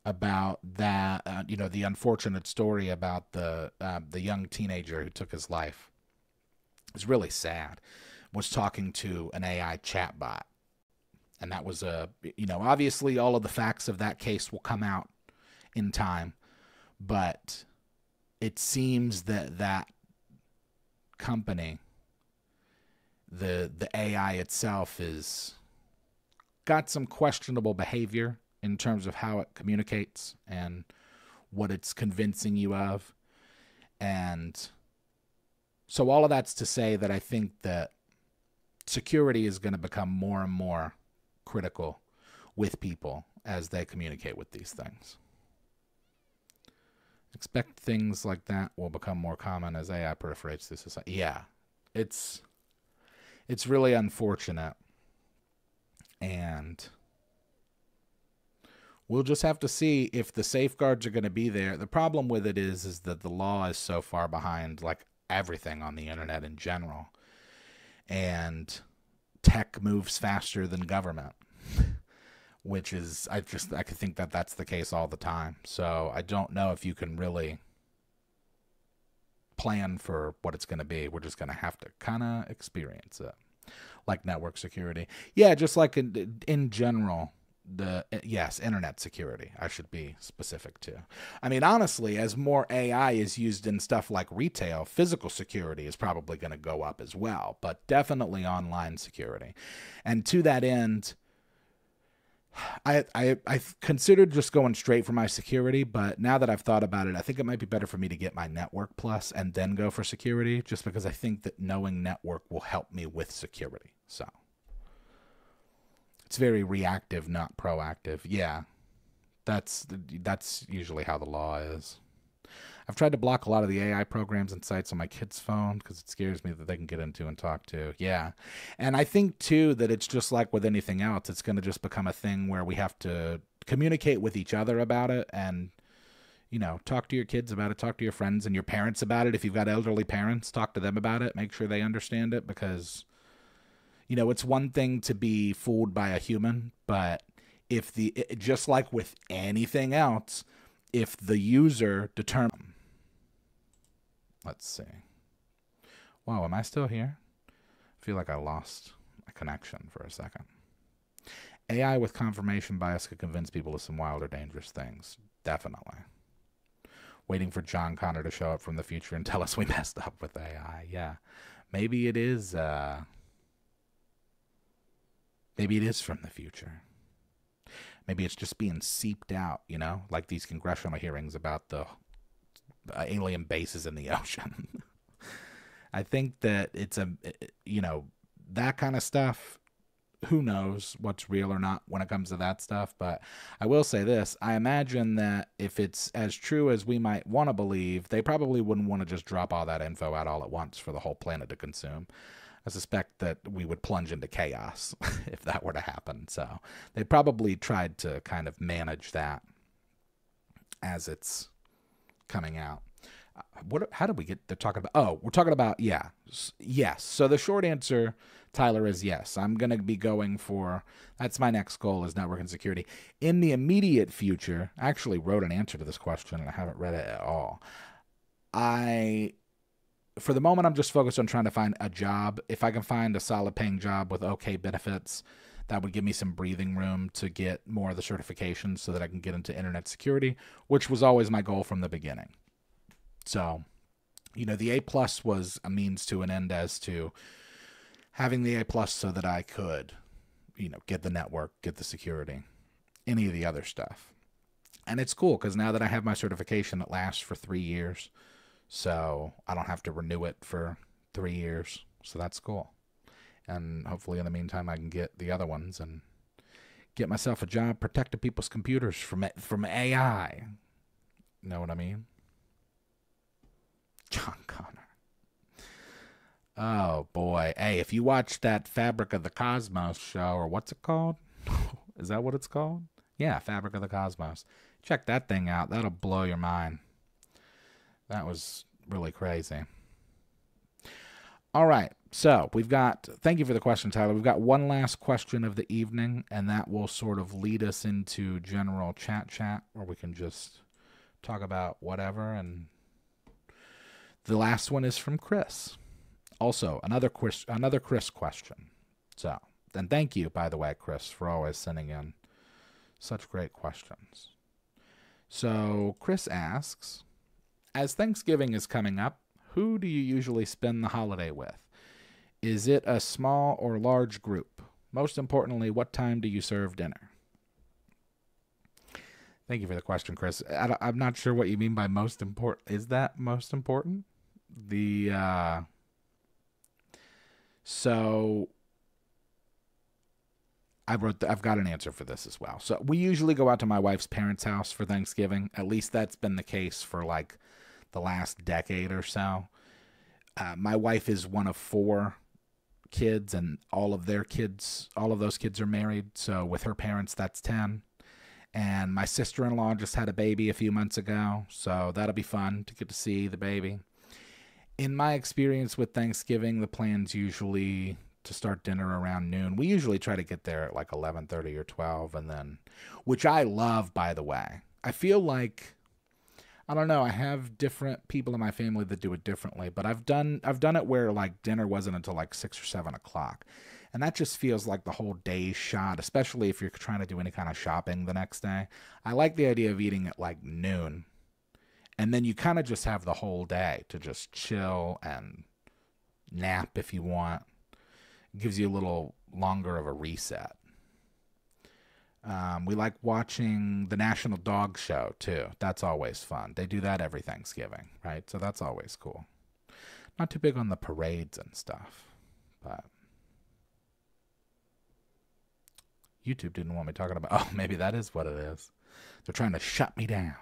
about that, the unfortunate story about the young teenager who took his life. It was really sad. Was talking to an AI chatbot. And that was obviously all of the facts of that case will come out in time, but it seems that company, the AI itself, is got some questionable behavior in terms of how it communicates and what it's convincing you of. And so all of that's to say that I think that security is going to become more and more critical with people as they communicate with these things. Expect things like that will become more common as AI proliferates through society. Yeah, it's really unfortunate, and we'll just have to see if the safeguards are going to be there. The problem with it is that the law is so far behind, like everything on the internet in general, and tech moves faster than government. Which is, I could think that that's the case all the time. So I don't know if you can really plan for what it's going to be. We're just going to have to kind of experience it. Like network security. Yeah, just like in general, internet security, I should be specific to. I mean, honestly, as more AI is used in stuff like retail, physical security is probably going to go up as well, but definitely online security. And to that end, I considered just going straight for my security, but now that I've thought about it, I think it might be better for me to get my network plus and then go for security, just because I think that knowing network will help me with security. So it's very reactive, not proactive. Yeah, that's usually how the law is. I've tried to block a lot of the AI programs and sites on my kid's phone because it scares me that they can get into and talk to. Yeah. And I think, too, that it's just like with anything else. It's going to just become a thing where we have to communicate with each other about it and, talk to your kids about it, talk to your friends and your parents about it. If you've got elderly parents, talk to them about it. Make sure they understand it because, it's one thing to be fooled by a human, but just like with anything else, if the user determines. Let's see. Wow, am I still here? I feel like I lost my connection for a second. AI with confirmation bias could convince people of some wild or dangerous things. Definitely. Waiting for John Connor to show up from the future and tell us we messed up with AI. Yeah. Maybe it is from the future. Maybe it's just being seeped out, like these congressional hearings about the alien bases in the ocean. I think that it's that kind of stuff. Who knows what's real or not when it comes to that stuff. But I will say this. I imagine that if it's as true as we might want to believe, they probably wouldn't want to just drop all that info out all at once for the whole planet to consume. I suspect that we would plunge into chaos if that were to happen. So they probably tried to kind of manage that as it's coming out. How did we get to talking about? Oh, we're talking about, yeah. Yes. So the short answer, Tyler, is yes. I'm going to be going for, that's my next goal, is network and security. In the immediate future, I actually wrote an answer to this question and I haven't read it at all. For the moment, I'm just focused on trying to find a job. If I can find a solid paying job with okay benefits, that would give me some breathing room to get more of the certifications so that I can get into internet security, which was always my goal from the beginning. So, the A+ was a means to an end as to having the A+ so that I could, get the network, get the security, any of the other stuff. And it's cool because now that I have my certification, it lasts for 3 years. So I don't have to renew it for 3 years. So that's cool. And hopefully in the meantime, I can get the other ones and get myself a job protecting people's computers from AI. You know what I mean? John Connor. Oh, boy. Hey, if you watch that Fabric of the Cosmos show, or what's it called? Is that what it's called? Yeah, Fabric of the Cosmos. Check that thing out. That'll blow your mind. That was really crazy. All right. So thank you for the question, Tyler. We've got one last question of the evening, and that will sort of lead us into general chat, where we can just talk about whatever. And the last one is from Chris. Also, another Chris question. So, and thank you, by the way, Chris, for always sending in such great questions. So, Chris asks, as Thanksgiving is coming up, who do you usually spend the holiday with? Is it a small or large group? Most importantly, what time do you serve dinner? Thank you for the question, Chris. I'm not sure what you mean by most important. Is that most important? So I've got an answer for this as well. So we usually go out to my wife's parents' house for Thanksgiving. At least that's been the case for like the last decade or so. My wife is one of 4 kids, and all of those kids are married. So with her parents, that's 10. And my sister-in-law just had a baby a few months ago, so that'll be fun to get to see the baby. In my experience with Thanksgiving, the plan's usually to start dinner around noon. We usually try to get there at like 11:30 or 12, and then, which I love, by the way. I feel like, I don't know, I have different people in my family that do it differently, but I've done it where like dinner wasn't until like 6 or 7 o'clock. And that just feels like the whole day's shot, especially if you're trying to do any kind of shopping the next day. I like the idea of eating at like noon. And then you kind of just have the whole day to just chill and nap if you want. It gives you a little longer of a reset. We like watching the National Dog Show, too. That's always fun. They do that every Thanksgiving, right? So that's always cool. Not too big on the parades and stuff, but YouTube didn't want me talking about... Oh, maybe that is what it is. They're trying to shut me down.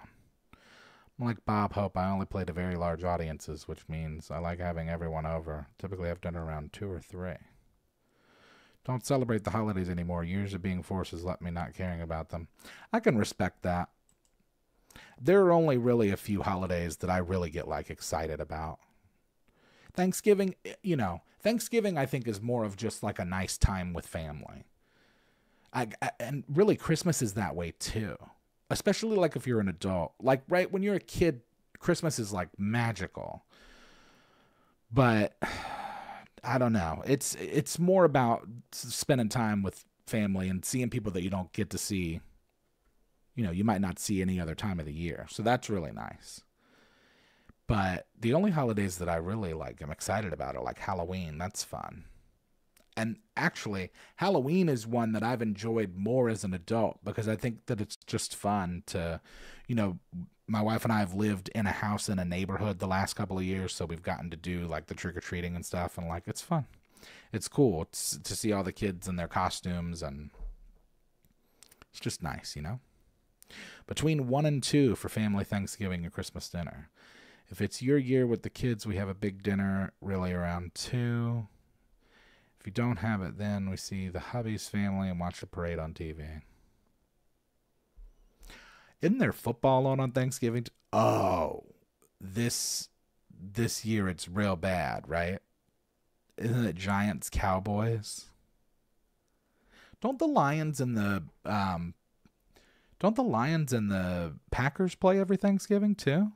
I'm like Bob Hope. I only play to very large audiences, which means I like having everyone over. Typically, I've done around 2 or 3. Don't celebrate the holidays anymore. Years of being forced has left me not caring about them. I can respect that. There are only really a few holidays that I really get like excited about. Thanksgiving, Thanksgiving I think is more of just like a nice time with family. And really Christmas is that way too. Especially like if you're an adult. Like right when you're a kid, Christmas is like magical. But I don't know. It's more about spending time with family and seeing people that you don't get to see. You might not see any other time of the year. So that's really nice. But the only holidays that I really like, I'm excited about are like Halloween. That's fun. And actually, Halloween is one that I've enjoyed more as an adult because I think that it's just fun to, my wife and I have lived in a house in a neighborhood the last couple of years, so we've gotten to do like the trick-or-treating and stuff, and like it's fun. It's cool to see all the kids in their costumes, and it's just nice, Between 1 and 2 for family Thanksgiving and Christmas dinner. If it's your year with the kids, we have a big dinner really around 2. If you don't have it, then we see the hubby's family and watch the parade on TV. Isn't there football on Thanksgiving? Oh, this year it's real bad, right? Isn't it Giants Cowboys? Don't the Lions and the Packers play every Thanksgiving too?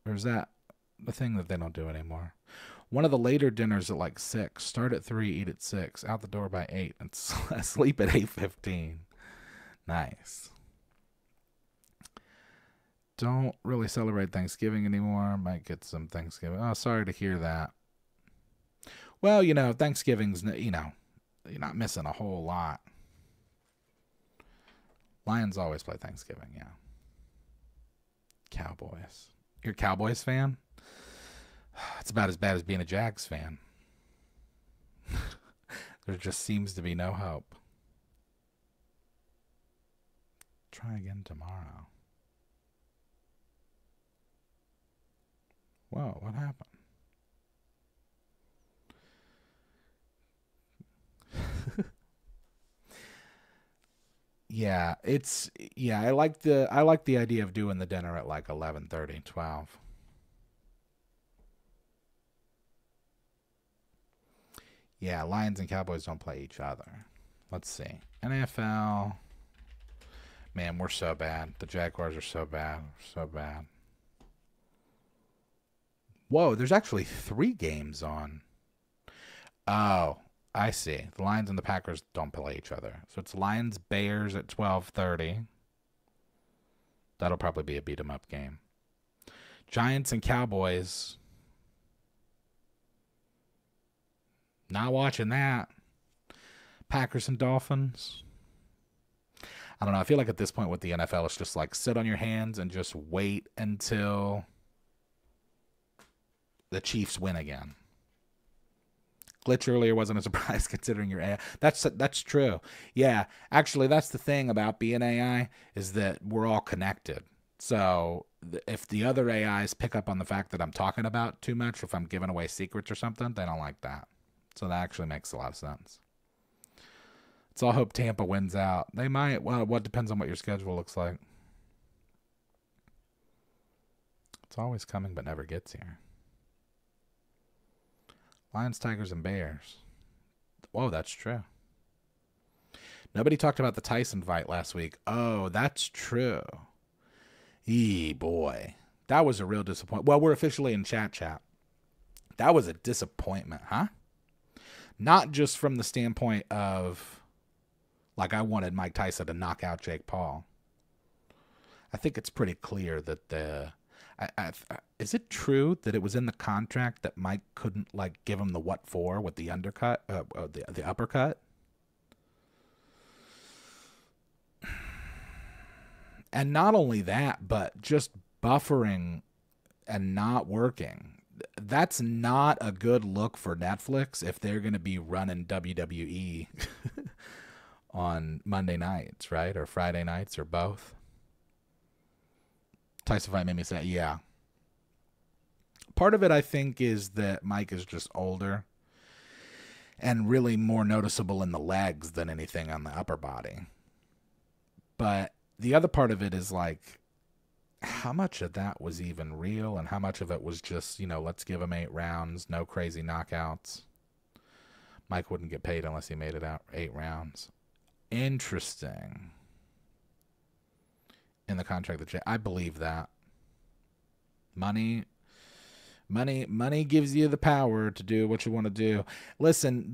Or is that the thing that they don't do anymore? One of the later dinners at like 6. Start at 3, eat at 6. Out the door by 8. And sleep at 8:15. Nice. Don't really celebrate Thanksgiving anymore. Might get some Thanksgiving. Oh, sorry to hear that. Well, Thanksgiving's, you're not missing a whole lot. Lions always play Thanksgiving, yeah. Cowboys. You're a Cowboys fan? It's about as bad as being a Jags fan. There just seems to be no hope. Try again tomorrow. Whoa, what happened? I like the idea of doing the dinner at like 11:30, 12. Yeah, Lions and Cowboys don't play each other. Let's see. NFL. Man, we're so bad. The Jaguars are so bad. So bad. Whoa, there's actually 3 games on. Oh, I see. The Lions and the Packers don't play each other. So it's Lions Bears at 12:30. That'll probably be a beat 'em up game. Giants and Cowboys. Not watching that. Packers and Dolphins. I don't know. I feel like at this point with the NFL, it's just like sit on your hands and just wait until the Chiefs win again. Glitch earlier wasn't a surprise considering your AI. That's true. Yeah, actually, that's the thing about being AI is that we're all connected. So if the other AIs pick up on the fact that I'm talking about too much, if I'm giving away secrets or something, they don't like that. So that actually makes a lot of sense. So I hope Tampa wins out. They might. Well, what depends on what your schedule looks like. It's always coming but never gets here. Lions, Tigers, and Bears. Whoa, that's true. Nobody talked about the Tyson fight last week. Oh, that's true. Boy. That was a real disappointment. Well, we're officially in chat. That was a disappointment, huh? Not just from the standpoint of, like, I wanted Mike Tyson to knock out Jake Paul. I think it's pretty clear that is it true that it was in the contract that Mike couldn't like give him the what for with the undercut, the uppercut? And not only that, but just buffering and not working. That's not a good look for Netflix if they're going to be running WWE on Monday nights, right? Or Friday nights, or both. Tyson fight made me say, yeah. Part of it, I think, is that Mike is just older and really more noticeable in the legs than anything on the upper body. But the other part of it is like, how much of that was even real and how much of it was just, let's give him 8 rounds, no crazy knockouts. Mike wouldn't get paid unless he made it out 8 rounds. Interesting. In the contract that I believe that. Money gives you the power to do what you want to do. Listen,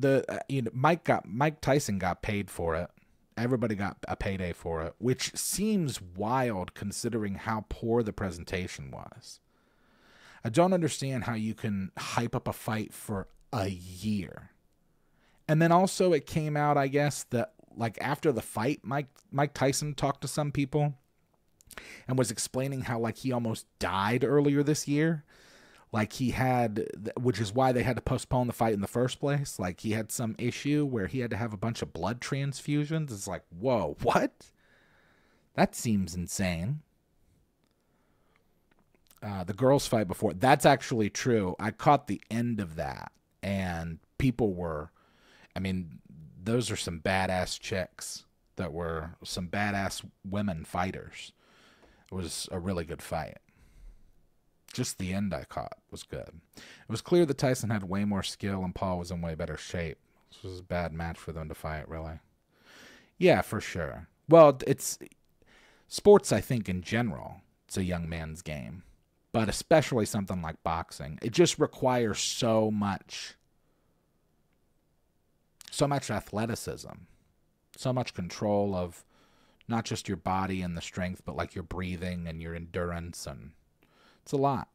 Mike Tyson got paid for it. Everybody got a payday for it, which seems wild considering how poor the presentation was. I don't understand how you can hype up a fight for a year. And then also it came out, I guess, that like after the fight, Mike Tyson talked to some people and was explaining how like he almost died earlier this year. Like he had, which is why they had to postpone the fight in the first place. Like he had some issue where he had to have a bunch of blood transfusions. It's like, whoa, what? That seems insane. The girls fight before, that's actually true. I caught the end of that and people were, those are some badass chicks that were some badass women fighters. It was a really good fight. Just the end I caught was good. It was clear that Tyson had way more skill and Paul was in way better shape. This was a bad match for them to fight, really. Yeah, for sure. Well, it's sports, I think, in general. It's a young man's game. But especially something like boxing. It just requires so much athleticism. So much control of not just your body and the strength, but like your breathing and your endurance, and it's a lot.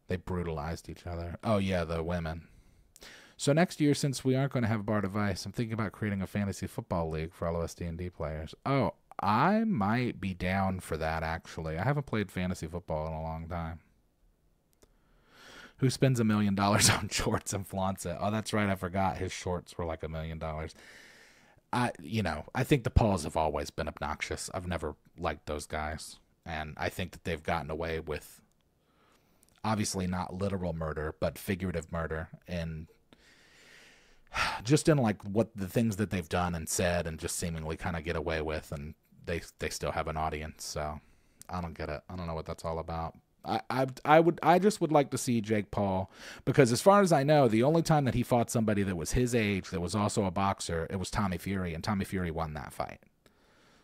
They brutalized each other. Oh yeah, the women. So next year, since we aren't going to have bardadvice, I'm thinking about creating a fantasy football league for all of us D&D players. Oh, I might be down for that, actually. I haven't played fantasy football in a long time. Who spends $1 million on shorts and flaunts it? Oh, that's right. I forgot his shorts were like $1 million. I think the Pauls have always been obnoxious. I've never liked those guys. And I think that they've gotten away with, obviously not literal murder, but figurative murder. And just in like what the things that they've done and said and just seemingly kind of get away with. And they still have an audience. So I don't get it. I don't know what that's all about. I just would like to see Jake Paul, because as far as I know, the only time that he fought somebody that was his age that was also a boxer, it was Tommy Fury, and Tommy Fury won that fight.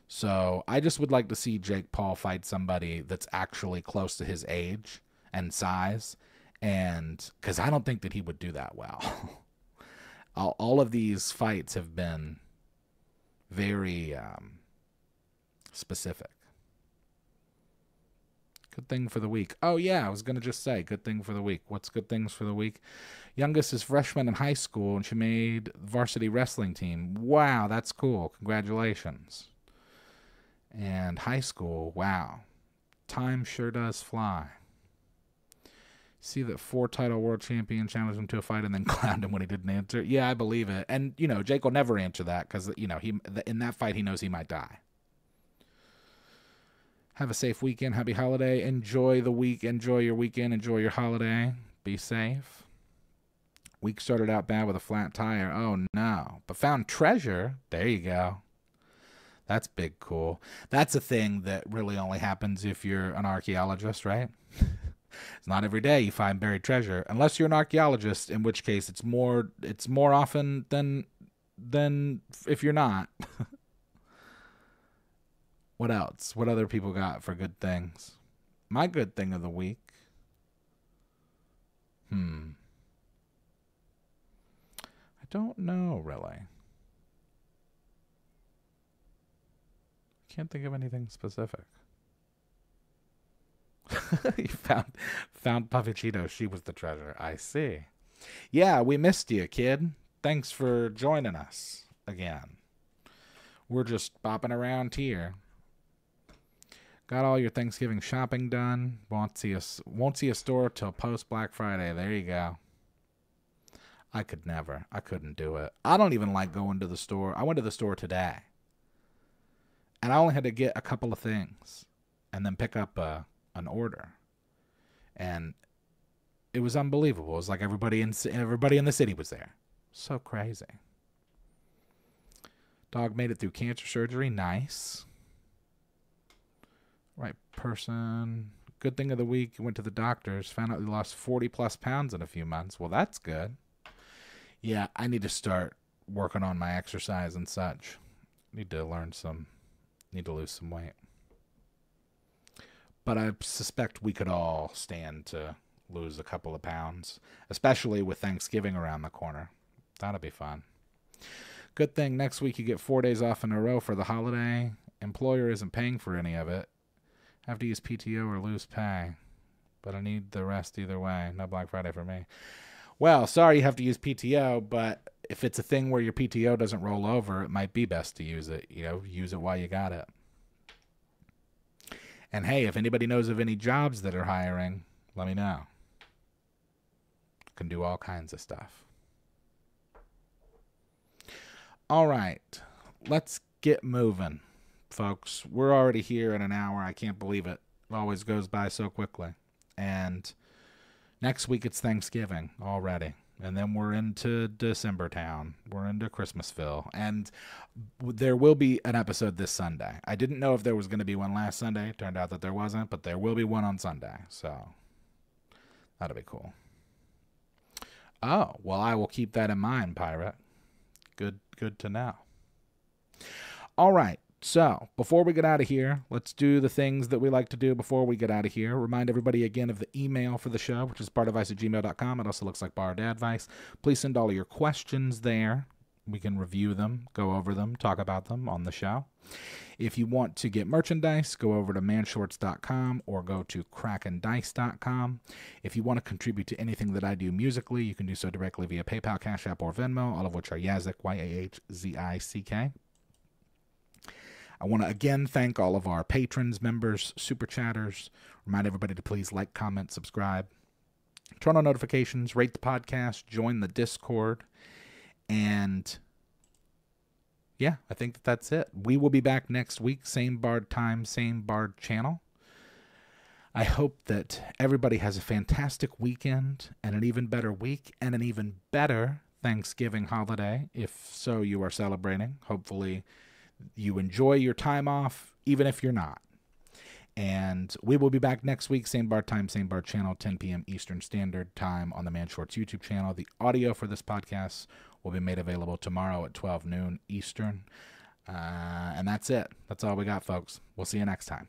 So I just would like to see Jake Paul fight somebody that's actually close to his age and size, and because I don't think that he would do that well. All of these fights have been very specific. Good thing for the week. Oh, yeah, I was going to just say, good thing for the week. What's good things for the week? Youngest is freshman in high school, and she made varsity wrestling team. Wow, that's cool. Congratulations. And high school, wow. Time sure does fly. See that 4-title world champion challenged him to a fight and then clowned him when he didn't answer? Yeah, I believe it. And, Jake will never answer that because, in that fight he knows he might die. Have a safe weekend. Happy holiday. Enjoy the week. Enjoy your weekend. Enjoy your holiday. Be safe. Week started out bad with a flat tire. Oh, no. But found treasure. There you go. That's big cool. That's a thing that really only happens if you're an archaeologist, right? It's not every day you find buried treasure. Unless you're an archaeologist, in which case it's more often than if you're not. What else? What other people got for good things? My good thing of the week. I don't know, really. Can't think of anything specific. You found Puffy Cheeto. She was the treasure. I see. Yeah, we missed you, kid. Thanks for joining us again. We're just bopping around here. Got all your Thanksgiving shopping done. Won't see a store till post Black Friday. There you go. I could never. I couldn't do it. I don't even like going to the store. I went to the store today, and I only had to get a couple of things and then pick up an order. And it was unbelievable. It was like everybody in the city was there. So crazy. Dog made it through cancer surgery. Nice. Right person. Good thing of the week. Went to the doctors. Found out he lost 40+ pounds in a few months. Well, that's good. Yeah, I need to start working on my exercise and such. Need to lose some weight. But I suspect we could all stand to lose a couple of pounds, especially with Thanksgiving around the corner. That'll be fun. Good thing next week you get 4 days off in a row for the holiday. Employer isn't paying for any of it. Have to use PTO or lose pay. But I need the rest either way. No Black Friday for me. Well, sorry you have to use PTO, but if it's a thing where your PTO doesn't roll over, it might be best to use it. Use it while you got it. And hey, if anybody knows of any jobs that are hiring, let me know. Can do all kinds of stuff. All right, let's get moving, folks. We're already here in an hour. I can't believe it. It always goes by so quickly. And next week it's Thanksgiving already. And then we're into December town. We're into Christmasville. And there will be an episode this Sunday. I didn't know if there was going to be one last Sunday. It turned out that there wasn't, but there will be one on Sunday. So that'll be cool. Oh, well, I will keep that in mind, Pirate. Good to know. All right. So, before we get out of here, let's do the things that we like to do before we get out of here. Remind everybody again of the email for the show, which is bardadvice@gmail.com. It also looks like bardadvice. Please send all of your questions there. We can review them, go over them, talk about them on the show. If you want to get merchandise, go over to manshorts.com or go to krakendice.com. If you want to contribute to anything that I do musically, you can do so directly via PayPal, Cash App, or Venmo, all of which are Yazik, YAHZICK. I want to again thank all of our patrons, members, super chatters. Remind everybody to please like, comment, subscribe, turn on notifications, rate the podcast, join the Discord, and yeah, I think that's it. We will be back next week, same Bard time, same Bard channel. I hope that everybody has a fantastic weekend and an even better week and an even better Thanksgiving holiday, if so you are celebrating. Hopefully you enjoy your time off, even if you're not. And we will be back next week, same Bard time, same Bard channel, 10 p.m. Eastern Standard Time on the Man Shorts YouTube channel. The audio for this podcast will be made available tomorrow at 12 noon Eastern. And that's it. That's all we got, folks. We'll see you next time.